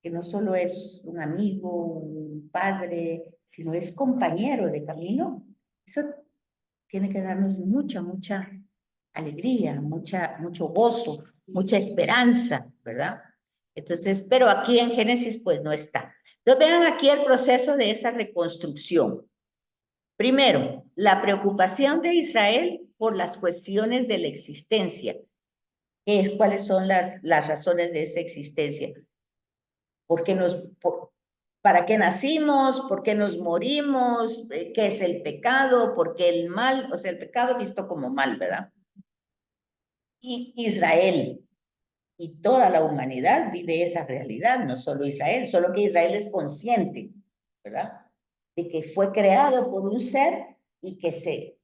que no solo es un amigo, un padre, sino es compañero de camino, eso tiene que darnos mucha alegría, mucho gozo, mucha esperanza, ¿verdad? Entonces, pero aquí en Génesis pues no está. Entonces vean aquí el proceso de esa reconstrucción. Primero, la preocupación de Israel por las cuestiones de la existencia. ¿Cuáles son las razones de esa existencia? ¿Para qué nacimos? ¿Por qué nos morimos? ¿Qué es el pecado? ¿Por qué el mal? O sea, el pecado visto como mal, ¿verdad? Y Israel y toda la humanidad vive esa realidad, no solo Israel, solo que Israel es consciente, ¿verdad? De que fue creado por un ser y que se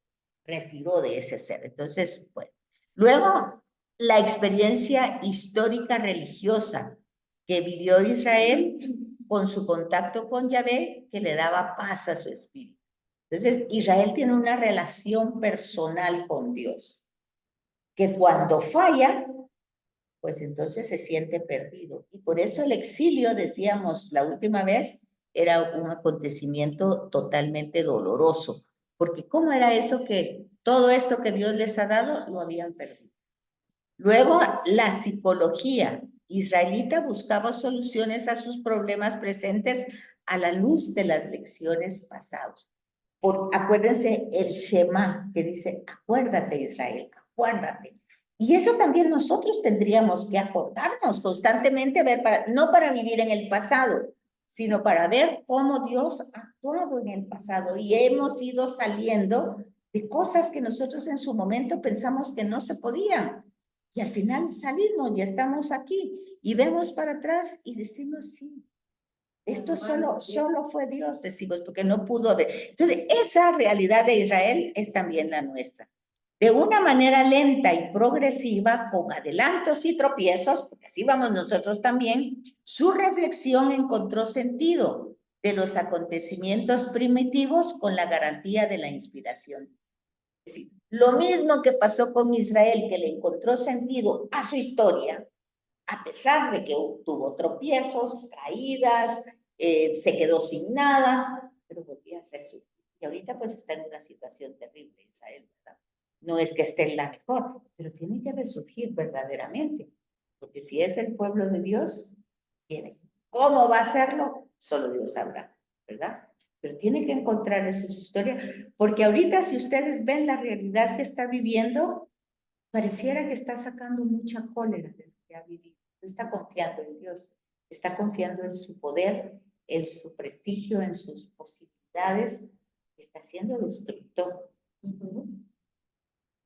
retiró de ese ser. Entonces, bueno. Luego, la experiencia histórica religiosa que vivió Israel con su contacto con Yahvé, que le daba paz a su espíritu. Entonces, Israel tiene una relación personal con Dios, que cuando falla, pues entonces se siente perdido. Y por eso el exilio, decíamos la última vez, era un acontecimiento totalmente doloroso, porque ¿cómo era eso que todo esto que Dios les ha dado lo habían perdido? Luego, la psicología israelita buscaba soluciones a sus problemas presentes a la luz de las lecciones pasadas. Acuérdense el Shema que dice, acuérdate Israel, acuérdate. Y eso también nosotros tendríamos que acordarnos constantemente, no para vivir en el pasado, sino para ver cómo Dios ha actuado en el pasado y hemos ido saliendo de cosas que nosotros en su momento pensamos que no se podían. Y al final salimos, ya estamos aquí y vemos para atrás y decimos, sí, esto solo fue Dios, decimos, porque no pudo haber. Entonces, esa realidad de Israel es también la nuestra. De una manera lenta y progresiva, con adelantos y tropiezos, porque así vamos nosotros también, su reflexión encontró sentido de los acontecimientos primitivos con la garantía de la inspiración. Es decir, lo mismo que pasó con Israel, que le encontró sentido a su historia, a pesar de que tuvo tropiezos, caídas, se quedó sin nada, pero volvía a ser su. Y ahorita pues está en una situación terrible Israel, ¿verdad? No es que esté en la mejor, pero tiene que resurgir verdaderamente, porque si es el pueblo de Dios, tiene. ¿Cómo va a hacerlo? Solo Dios sabrá, ¿verdad? Pero tiene que encontrar esa su historia, porque ahorita si ustedes ven la realidad que está viviendo, pareciera que está sacando mucha cólera de lo que ha vivido. No está confiando en Dios, está confiando en su poder, en su prestigio, en sus posibilidades, está siendo destructor.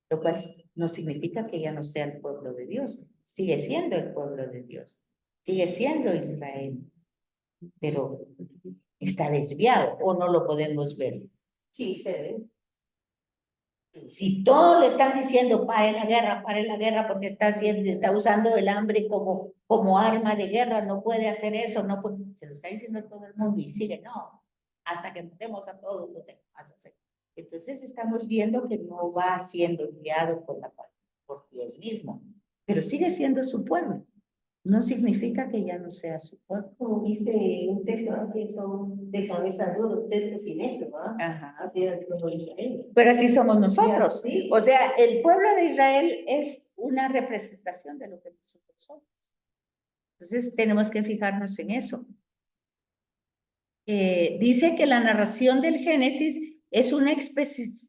Lo cual no significa que ya no sea el pueblo de Dios, sigue siendo el pueblo de Dios, sigue siendo Israel, pero está desviado o no lo podemos ver. Sí, se ve. Si todos le están diciendo pare la guerra porque está usando el hambre como arma de guerra, no puede hacer eso, no puede, se lo está diciendo todo el mundo y sigue, no, hasta que matemos a todos lo que vas a hacer. Entonces estamos viendo que no va siendo guiado por Dios mismo, pero sigue siendo su pueblo. No significa que ya no sea su pueblo. Como dice un texto, ¿no? Que son de cabeza dura, ustedes sin esto, ¿no? Ajá. Así era el pueblo de Israel. Pero así somos nosotros. Sí. O sea, el pueblo de Israel es una representación de lo que nosotros somos. Entonces tenemos que fijarnos en eso. Dice que la narración del Génesis es una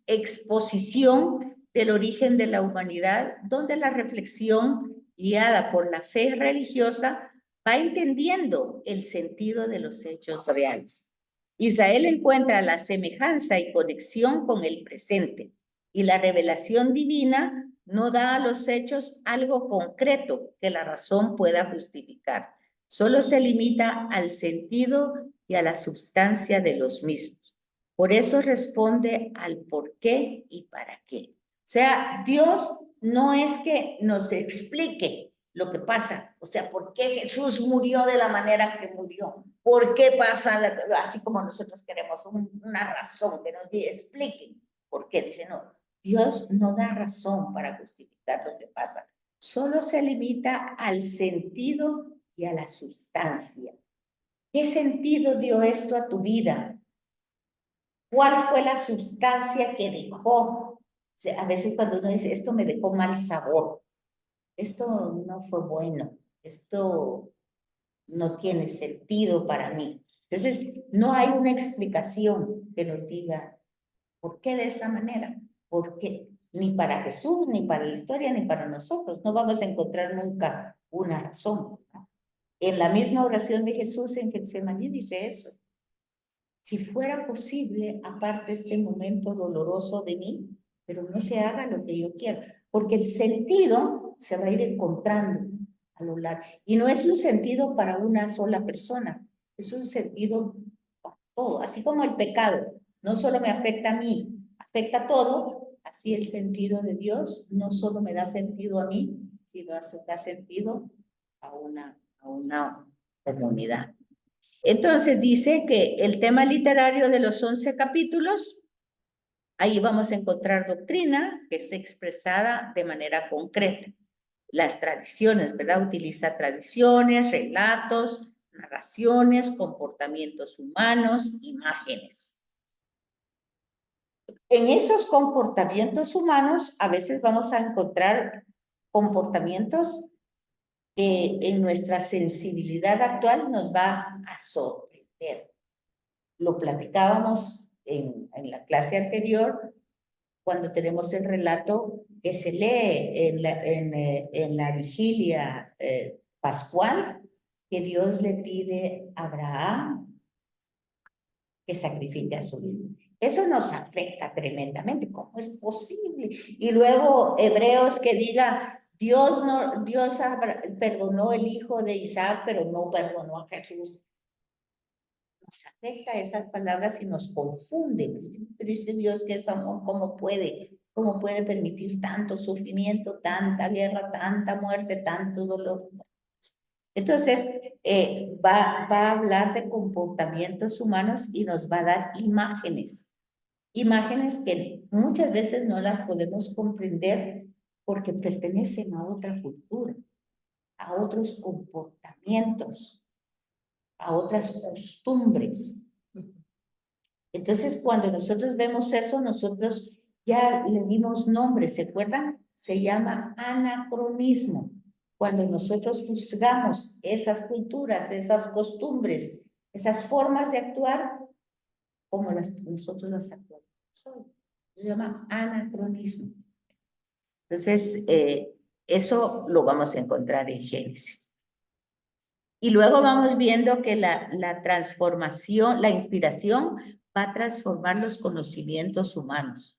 exposición del origen de la humanidad, donde la reflexión guiada por la fe religiosa va entendiendo el sentido de los hechos reales. Israel encuentra la semejanza y conexión con el presente, y la revelación divina no da a los hechos algo concreto que la razón pueda justificar. Solo se limita al sentido y a la substancia de los mismos. Por eso responde al por qué y para qué. O sea, Dios no es que nos explique lo que pasa, o sea, por qué Jesús murió de la manera que murió, por qué pasa, así como nosotros queremos una razón que nos explique por qué. Dice, no, Dios no da razón para justificar lo que pasa, solo se limita al sentido y a la sustancia. ¿Qué sentido dio esto a tu vida? ¿Cuál fue la sustancia que dejó? O sea, a veces cuando uno dice, esto me dejó mal sabor, esto no fue bueno, esto no tiene sentido para mí. Entonces, no hay una explicación que nos diga, ¿por qué de esa manera? ¿Por qué? Ni para Jesús, ni para la historia, ni para nosotros. No vamos a encontrar nunca una razón. En la misma oración de Jesús en Getsemaní dice eso. Si fuera posible, aparte este momento doloroso de mí, pero no se haga lo que yo quiero, porque el sentido se va a ir encontrando a lo largo. Y no es un sentido para una sola persona, es un sentido para todo, así como el pecado no solo me afecta a mí, afecta a todo, así el sentido de Dios no solo me da sentido a mí, sino da sentido a una comunidad. Entonces dice que el tema literario de los 11 capítulos, ahí vamos a encontrar doctrina que es expresada de manera concreta. Las tradiciones, ¿verdad? Utiliza tradiciones, relatos, narraciones, comportamientos humanos, imágenes. En esos comportamientos humanos a veces vamos a encontrar comportamientos que en nuestra sensibilidad actual nos va a sorprender. Lo platicábamos en la clase anterior, cuando tenemos el relato que se lee en la vigilia pascual, que Dios le pide a Abraham que sacrifique a su hijo. Eso nos afecta tremendamente. ¿Cómo es posible? Y luego Hebreos que diga, Dios perdonó el hijo de Isaac, pero no perdonó a Jesús. Nos afecta esas palabras y nos confunde. Pero dice Dios que es amor, ¿cómo puede permitir tanto sufrimiento, tanta guerra, tanta muerte, tanto dolor? Entonces, va a hablar de comportamientos humanos y nos va a dar imágenes. Imágenes que muchas veces no las podemos comprender porque pertenecen a otra cultura, a otros comportamientos, a otras costumbres. Entonces, cuando nosotros vemos eso, nosotros ya le dimos nombre, ¿se acuerdan? Se llama anacronismo. Cuando nosotros juzgamos esas culturas, esas costumbres, esas formas de actuar, como nosotros las actuamos hoy. Se llama anacronismo. Entonces, eso lo vamos a encontrar en Génesis. Y luego vamos viendo que la transformación, la inspiración va a transformar los conocimientos humanos.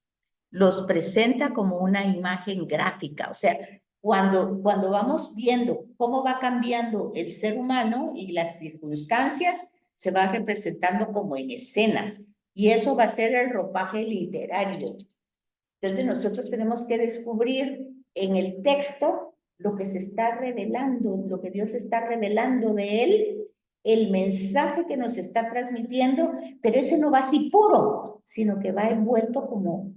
Los presenta como una imagen gráfica. O sea, cuando vamos viendo cómo va cambiando el ser humano y las circunstancias, se va representando como en escenas. Y eso va a ser el ropaje literario. Entonces nosotros tenemos que descubrir en el texto lo que se está revelando, lo que Dios está revelando de él, el mensaje que nos está transmitiendo, pero ese no va así puro, sino que va envuelto como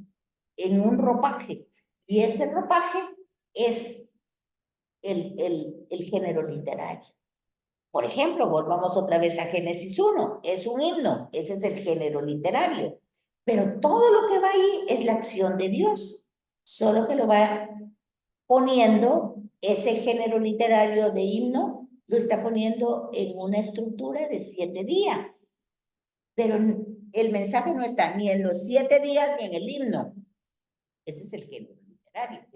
en un ropaje. Y ese ropaje es el género literario. Por ejemplo, volvamos otra vez a Génesis 1, es un himno, ese es el género literario. Pero todo lo que va ahí es la acción de Dios, solo que lo va poniendo ese género literario de himno lo está poniendo en una estructura de 7 días. Pero el mensaje no está ni en los 7 días ni en el himno. Ese es el género literario.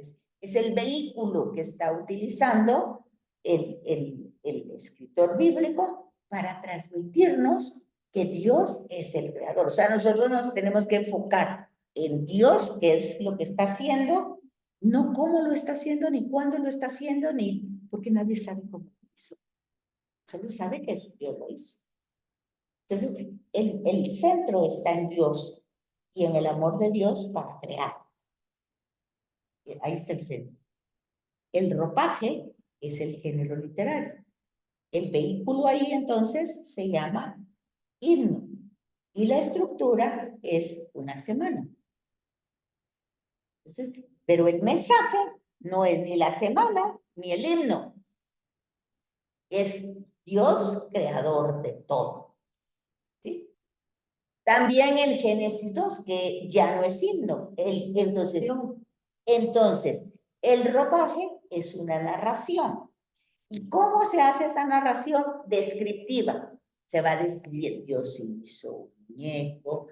Es el vehículo que está utilizando el escritor bíblico para transmitirnos que Dios es el creador. O sea, nosotros nos tenemos que enfocar en Dios, que es lo que está haciendo, no cómo lo está haciendo, ni cuándo lo está haciendo, ni porque nadie sabe cómo lo hizo. Solo sabe que Dios lo hizo. Entonces, el centro está en Dios y en el amor de Dios para crear. Ahí está el centro. El ropaje es el género literario. El vehículo ahí entonces se llama himno. Y la estructura es una semana. Entonces, pero el mensaje no es ni la semana ni el himno. Es Dios creador de todo. ¿Sí? También el Génesis 2, que ya no es himno. Entonces, el ropaje es una narración. ¿Y cómo se hace esa narración descriptiva? Se va a describir, Dios hizo un muñeco,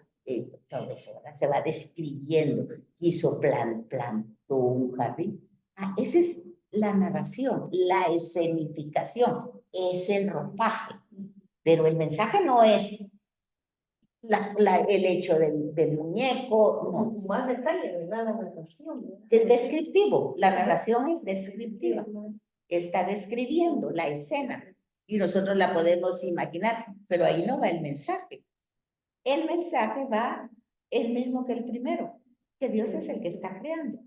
todo eso, ¿verdad? Se va describiendo, hizo plantó un jardín. Esa es la narración, la escenificación, es el ropaje. Pero el mensaje no es el hecho del muñeco, no. Más detalle, ¿verdad? La narración, ¿verdad? Es descriptivo, la narración es descriptiva. Está describiendo la escena y nosotros la podemos imaginar, pero ahí no va el mensaje. El mensaje va el mismo que el primero, que Dios es el que está creando,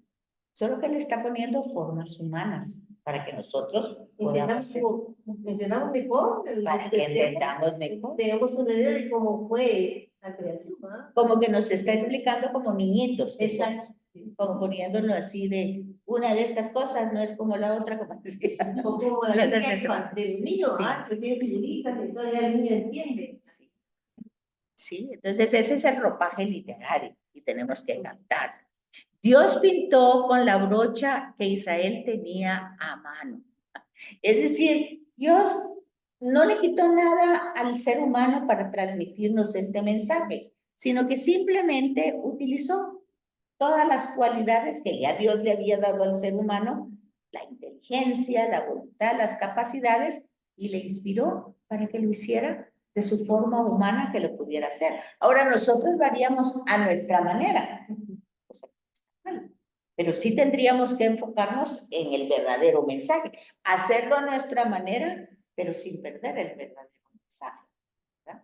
solo que le está poniendo formas humanas para que nosotros podamos entendamos mejor, para que entendamos mejor. Tenemos una idea de cómo fue la creación, ¿verdad? Como que nos está explicando como niñitos. Exacto. Como poniéndolo así de una de estas cosas no es como la otra, como decía. O como la línea del niño, ¿ah? Que tiene figuritas y todavía el niño entiende. Sí, entonces ese es el ropaje literario y tenemos que cantar. Dios pintó con la brocha que Israel tenía a mano. Es decir, Dios no le quitó nada al ser humano para transmitirnos este mensaje, sino que simplemente utilizó todas las cualidades que ya Dios le había dado al ser humano, la inteligencia, la voluntad, las capacidades, y le inspiró para que lo hiciera de su forma humana que lo pudiera hacer. Ahora nosotros lo haríamos a nuestra manera, pero sí tendríamos que enfocarnos en el verdadero mensaje, hacerlo a nuestra manera, pero sin perder el verdadero mensaje. ¿Verdad?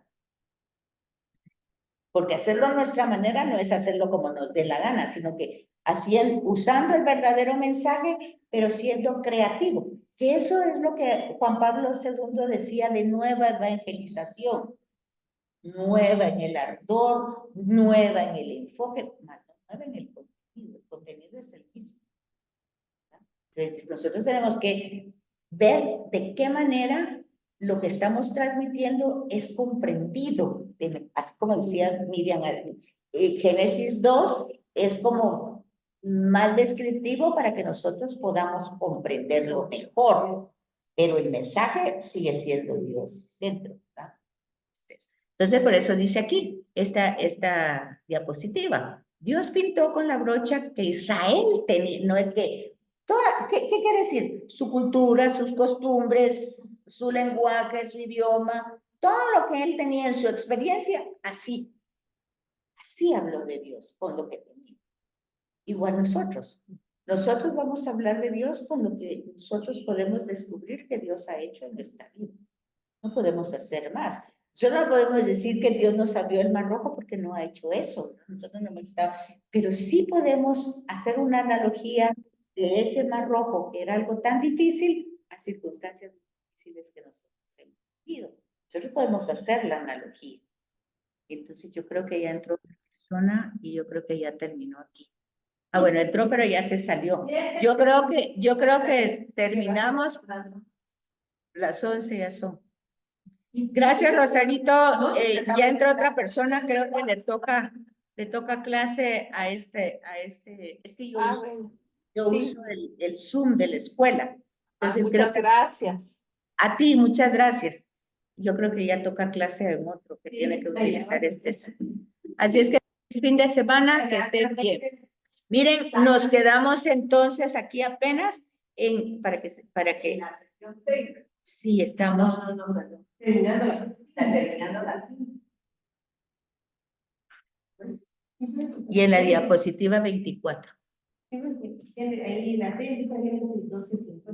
Porque hacerlo a nuestra manera no es hacerlo como nos dé la gana, sino que usando el verdadero mensaje, pero siendo creativo. Que eso es lo que Juan Pablo II decía de nueva evangelización. Nueva en el ardor, nueva en el enfoque, más no nueva en el contenido. El contenido es el mismo. Entonces, nosotros tenemos que ver de qué manera lo que estamos transmitiendo es comprendido. Así como decía Miriam, Génesis 2 es como más descriptivo para que nosotros podamos comprenderlo mejor, pero el mensaje sigue siendo Dios dentro. ¿Verdad? Entonces, por eso dice aquí, esta diapositiva, Dios pintó con la brocha que Israel tenía, no es que, ¿qué quiere decir? Su cultura, sus costumbres, su lenguaje, su idioma, todo lo que él tenía en su experiencia, así habló de Dios con lo que tenía. Igual nosotros vamos a hablar de Dios con lo que nosotros podemos descubrir que Dios ha hecho en nuestra vida. No podemos hacer más. No podemos decir que Dios nos abrió el Mar Rojo porque no ha hecho eso. Nosotros no hemos estado, pero sí podemos hacer una analogía de ese Mar Rojo, que era algo tan difícil, a circunstancias difíciles que nosotros hemos vivido. Nosotros podemos hacer la analogía. Entonces yo creo que ya entró una persona y yo creo que ya terminó aquí. Bueno, entró, pero ya se salió. Yo creo que terminamos. Las 11 ya son. Gracias, Rosarito. Ya entró otra persona, creo que le toca clase a este, es que yo uso el Zoom de la escuela. Entonces, muchas gracias. A ti, muchas gracias. Yo creo que ya toca clase en otro que Sí, tiene que ahí utilizar va. este. Así es que fin de semana que estén bien. Miren, nos quedamos entonces aquí apenas para que La sección 6. sí estamos. Perdón. Terminando la 5. Y en la diapositiva 24. Ahí la 6 empieza bien el 12:50.